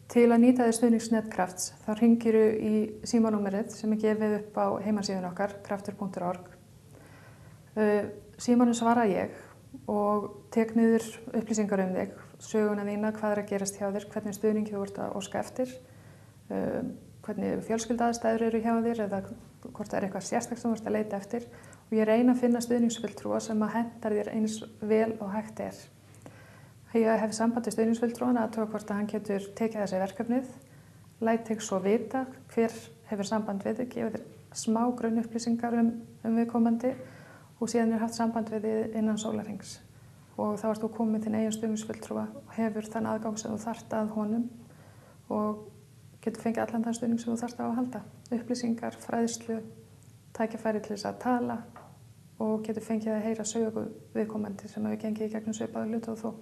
Til að nýta þér stuðnings Netkrafts þá hringirðu í símanúmerið sem gefið upp á heimasíðunni okkar, kraftur.org. Símanum svara ég og tek niður upplýsingar þig, söguna þína, hvað að gerast hjá þér, hvernig stuðningi þú ert að óska eftir, hvernig fjölskylduaðstæður eru hjá þér eða hvort það eitthvað sérstakt sem þú ert að leita eftir og ég reyna að finna stuðningsfulltrúa sem að hentar þér eins vel og hægt er. Ég hef samband við stuðningsfulltrúan að athuga hvort að hann getur tekið þessi verkefnið, læt þig svo vita hver hefur samband við þig, gefur þér smá grunnupplýsingar viðkomandi og síðan haft samband við þig innan sólarhrings. Og þá ert þú komið með þinn eigin stuðningsfulltrúa og hefur þann aðgang sem þú þarft að honum og getur fengið allan þann stuðning sem þú þarft á að halda. Upplýsingar, fræðslu, tækifæri til þess að tala og getur fengið að heyra sögu viðkomandi sem hefur gengið í gegnum svipaða hluti og þú.